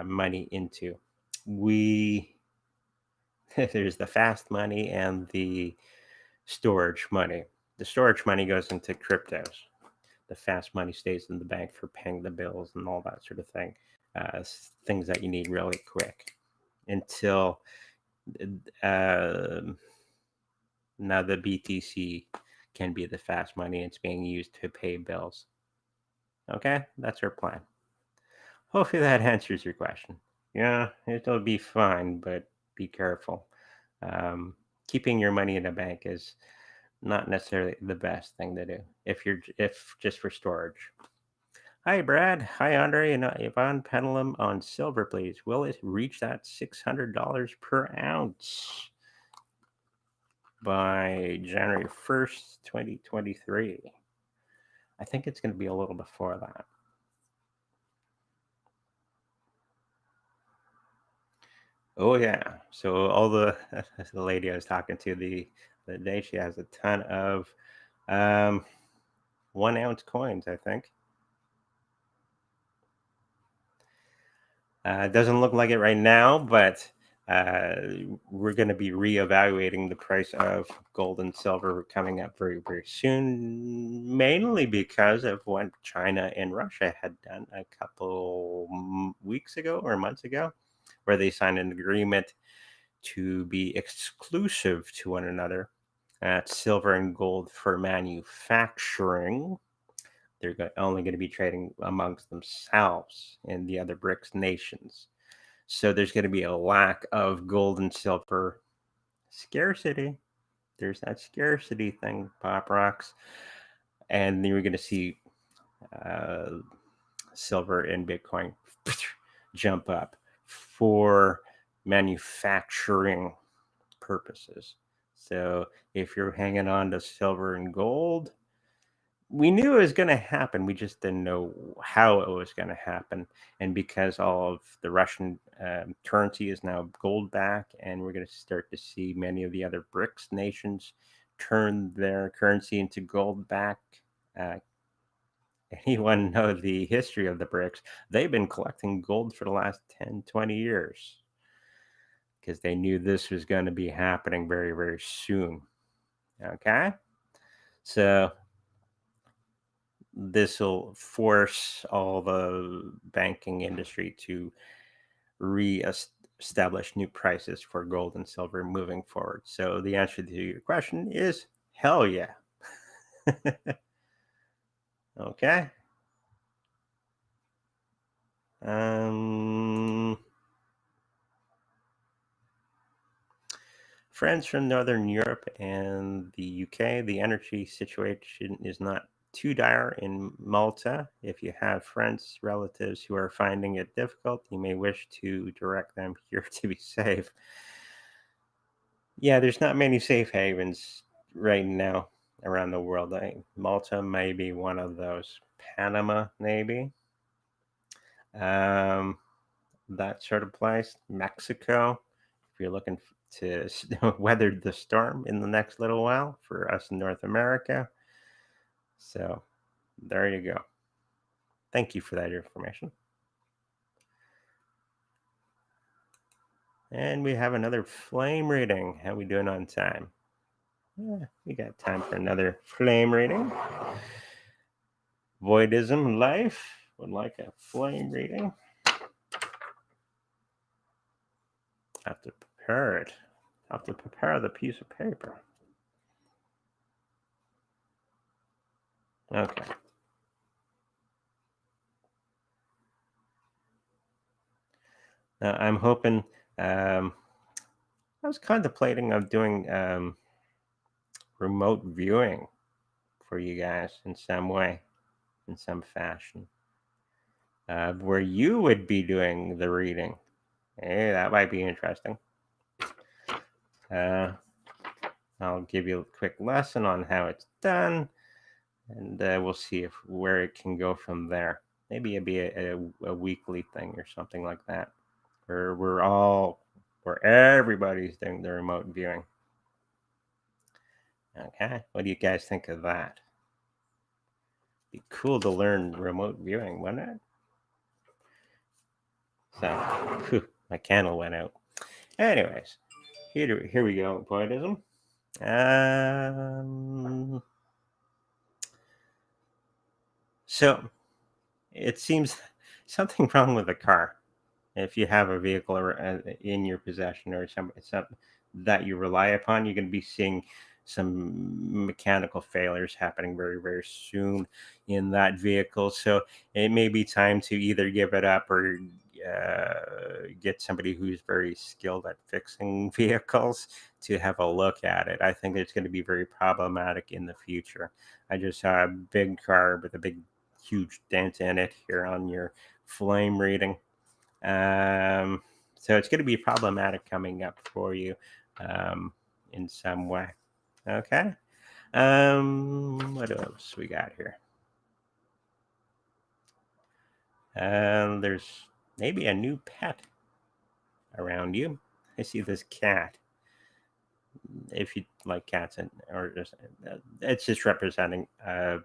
money into. There's the fast money and the storage money. The storage money goes into cryptos. The fast money stays in the bank for paying the bills and all that sort of thing. Things that you need really quick until uh, now the BTC can be the fast money. It's being used to pay bills. Okay, that's our plan. Hopefully that answers your question. Yeah, it'll be fine, but be careful. Um, Keeping your money in a bank is not necessarily the best thing to do if just for storage. Hi, Brad. Hi, Andre and Yvonne. Pendulum on silver, please. Will it reach that $600 per ounce by January 1st, 2023? I think it's going to be a little before that. Oh yeah. So all the the lady I was talking to the day, she has a ton of um 1 ounce coins, I think. It doesn't look like it right now, but uh, we're going to be reevaluating the price of gold and silver coming up very, very soon, mainly because of what China and Russia had done a couple weeks ago or months ago, where they signed an agreement to be exclusive to one another at silver and gold for manufacturing. They're only going to be trading amongst themselves in the other Brics nations. So there's going to be a lack of gold and silver scarcity. There's that scarcity thing, Pop Rocks. And then you're going to see uh, silver and Bitcoin jump up for manufacturing purposes. So if you're hanging on to silver and gold, we knew it was going to happen. We just didn't know how it was going to happen. And because all of the Russian currency is now gold back, and we're going to start to see many of the other Brics nations turn their currency into gold back. Uh, anyone know the history of the Brics? They've been collecting gold for the last 10, 20 years because they knew this was going to be happening very, very soon. Okay. So this will force all the banking industry to re-establish new prices for gold and silver moving forward. So the answer to your question is hell yeah. Okay. Um, Friends from Northern Europe and the UK, the energy situation is not too dire in Malta. If you have friends, relatives who are finding it difficult, you may wish to direct them here to be safe. Yeah, there's not many safe havens right now around the world. Malta may be one of those. Panama, maybe. Um, that sort of place. Mexico, if you're looking to weather the storm in the next little while for us in North America. So there you go. Thank you for that information. And we have another flame reading. How we doing on time? Yeah, we got time for another flame reading. Voidism Life would like a flame reading. Have to prepare it. Have to prepare the piece of paper. Okay. Now I'm hoping. I was contemplating of doing remote viewing for you guys in some way, in some fashion, where you would be doing the reading. Hey, that might be interesting. Uh, I'll give you a quick lesson on how it's done, and we'll see if where it can go from there. Maybe it'd be a weekly thing or something like that, where where everybody's doing the remote viewing. Okay, what do you guys think of that? Be cool to learn remote viewing, wouldn't it? So, whew, my candle went out. Anyways, here we go. Poetism. Um, so it seems something wrong with the car. If you have a vehicle in your possession or some that you rely upon, you're going to be seeing some mechanical failures happening very, very soon in that vehicle. So it may be time to either give it up or get somebody who's very skilled at fixing vehicles to have a look at it. I think it's going to be very problematic in the future. I just saw a big car with a big, huge dent in it here on your flame reading. So it's going to be problematic coming up for you in some way. Okay. What else we got here? There's maybe a new pet around you. I see this cat. If you like cats, or just it's just representing a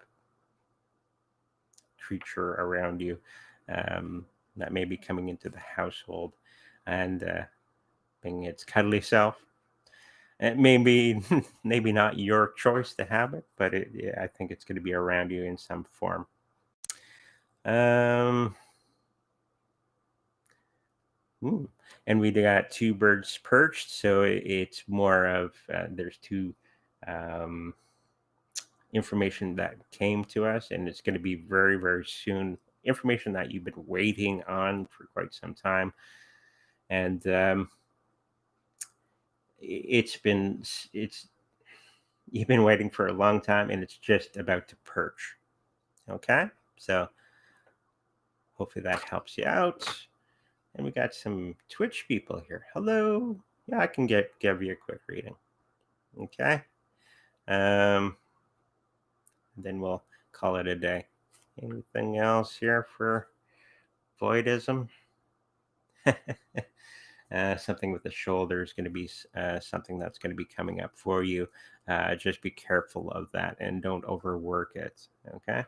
creature around you that may be coming into the household and being its cuddly self. It may be maybe not your choice to have it, but yeah, I think it's going to be around you in some form. Um, and we got two birds perched, so it's more of there's two um, information that came to us, and it's going to be very, very soon. Information that you've been waiting on for quite some time, and it's you've been waiting for a long time, and it's just about to perch. Okay, so hopefully that helps you out. And we got some Twitch people here. Hello. Yeah, I can give you a quick reading. Okay. Then we'll call it a day. Anything else here for voidism? Something with the shoulder is going to be something that's going to be coming up for you. Just be careful of that and don't overwork it. Okay.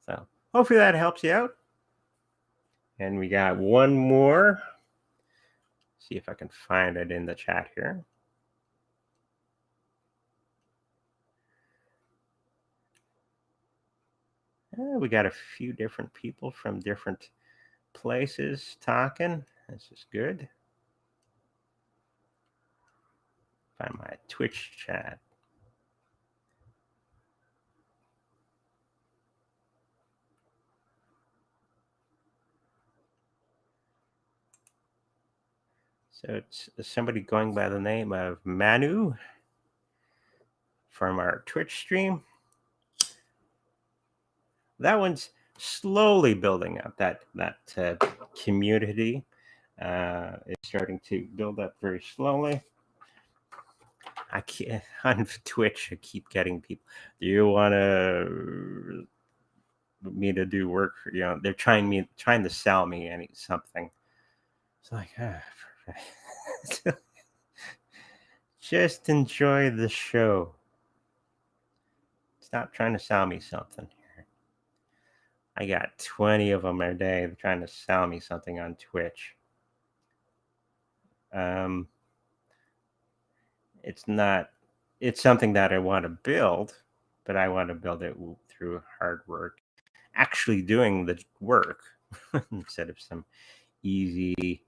So hopefully that helps you out. And we got one more. See if I can find it in the chat here. We got a few different people from different places talking. This is good. Find my Twitch chat. So it's somebody going by the name of Manu from our Twitch stream. That one's slowly building up. That community is starting to build up very slowly. I can't on Twitch. I keep getting people. Do you want me to do work? For, they're trying to sell me something. It's like, just enjoy the show. Stop trying to sell me something here. I got 20 of them a day trying to sell me something on Twitch. It's something that I want to build, but I want to build it through hard work, actually doing the work instead of some easy,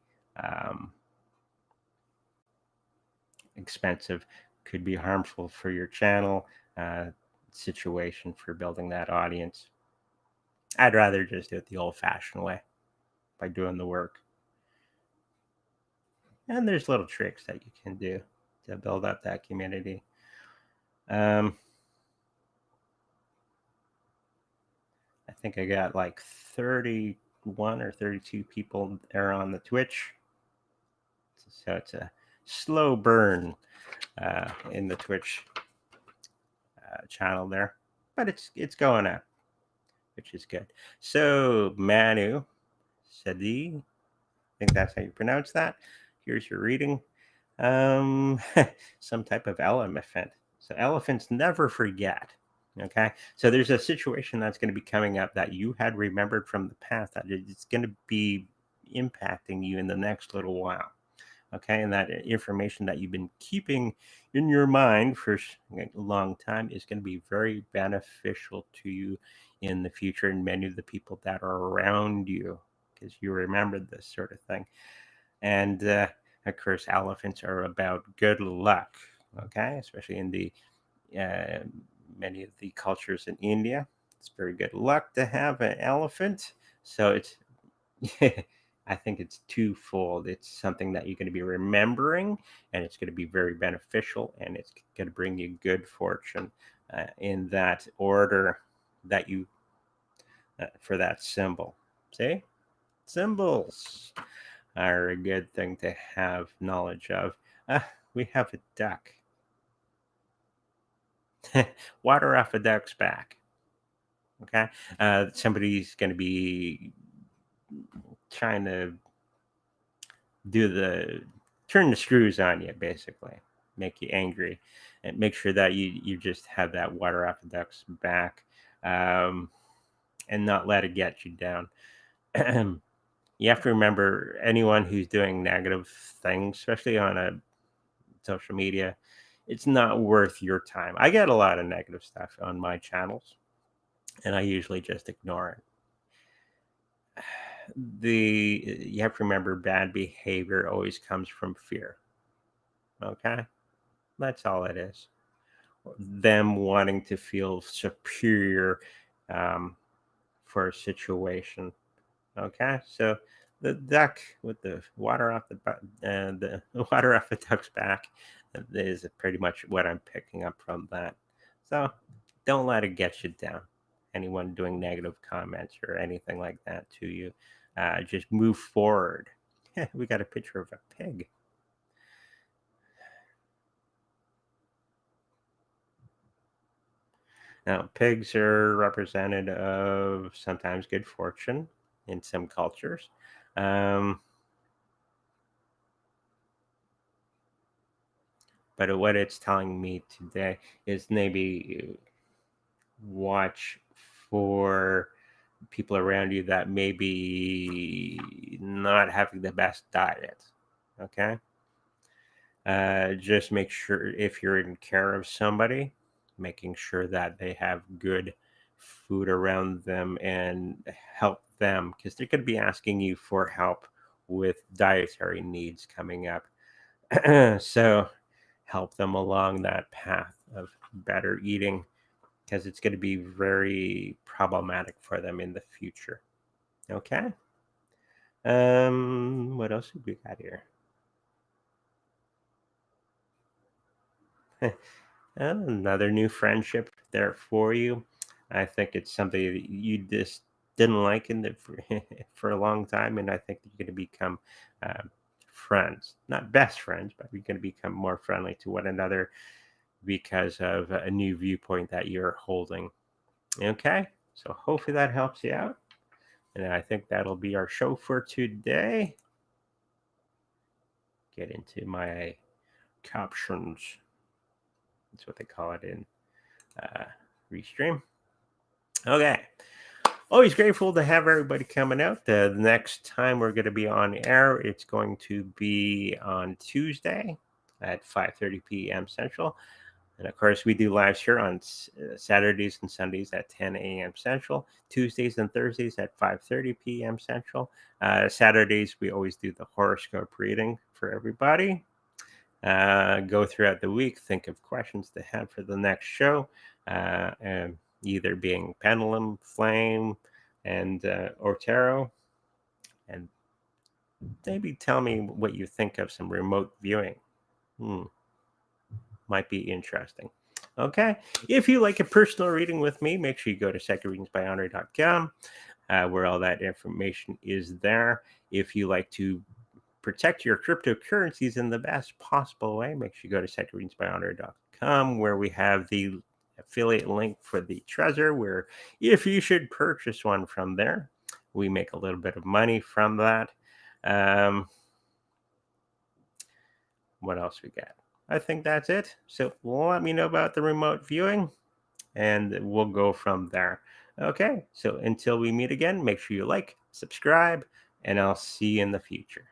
expensive, could be harmful for your channel situation for building that audience. I'd rather just do it the old-fashioned way by doing the work. And there's little tricks that you can do to build up that community. I think I got like 31 or 32 people there on the Twitch. So it's a slow burn in the Twitch channel there, but it's going up, which is good. So Manu Sadi, I think that's how you pronounce that. Here's your reading. Some type of elephant. So elephants never forget. Okay, so there's a situation that's going to be coming up that you had remembered from the past that it's going to be impacting you in the next little while. Okay, and that information that you've been keeping in your mind for a long time is going to be very beneficial to you in the future and many of the people that are around you because you remembered this sort of thing. And of course, elephants are about good luck. Okay, especially in the many of the cultures in India, it's very good luck to have an elephant. So it's I think it's twofold. It's something that you're going to be remembering, and it's going to be very beneficial, and it's going to bring you good fortune in that order that you for that symbol. See, symbols are a good thing to have knowledge of. We have a duck. Water off a duck's back. Okay, somebody's going to be trying to turn the screws on you, basically, make you angry, and make sure that you just have that water off the duck's back, and not let it get you down. You have to remember anyone who's doing negative things, especially on a social media, it's not worth your time. I get a lot of negative stuff on my channels, and I usually just ignore it. You have to remember bad behavior always comes from fear. Okay, that's all it is. Them wanting to feel superior for a situation. Okay, so the duck with the water off the water off the duck's back is pretty much what I'm picking up from that. So don't let it get you down. Anyone doing negative comments or anything like that to you, just move forward. We got a picture of a pig. Now, pigs are represented of sometimes good fortune in some cultures. Um, but what it's telling me today is maybe watch for people around you that maybe not having the best diet. Okay. Just make sure if you're in care of somebody, making sure that they have good food around them and help them because they're going to be asking you for help with dietary needs coming up. So help them along that path of better eating because it's going to be very problematic for them in the future. Okay. What else have we got here? Another new friendship there for you. I think it's somebody that you just didn't like in the for a long time, and I think you're going to become um, friends, not best friends, but you're going to become more friendly to one another because of a new viewpoint that you're holding. Okay, so hopefully that helps you out, and I think that'll be our show for today. Get into my captions. That's what they call it in uh, Restream. Okay. Always grateful to have everybody coming out. The next time we're going to be on air, it's going to be on Tuesday at 5:30 p.m. Central. And of course, we do lives here on Saturdays and Sundays at 10 a.m. Central, Tuesdays and Thursdays at 5:30 p.m. Central. Saturdays, we always do the horoscope reading for everybody. Go throughout the week, think of questions to have for the next show, and either being pendulum, flame, and or tarot, and maybe tell me what you think of some remote viewing. Hmm, might be interesting. Okay, if you like a personal reading with me, make sure you go to secondreadingsbyandre.com, where all that information is there. If you like to protect your cryptocurrencies in the best possible way, make sure you go to secondreadingsbyandre.com, where we have the affiliate link for the Trezor, where if you should purchase one from there, we make a little bit of money from that. Um, what else we got? I think that's it. So let me know about the remote viewing and we'll go from there. Okay, so until we meet again, make sure you like, subscribe, and I'll see you in the future.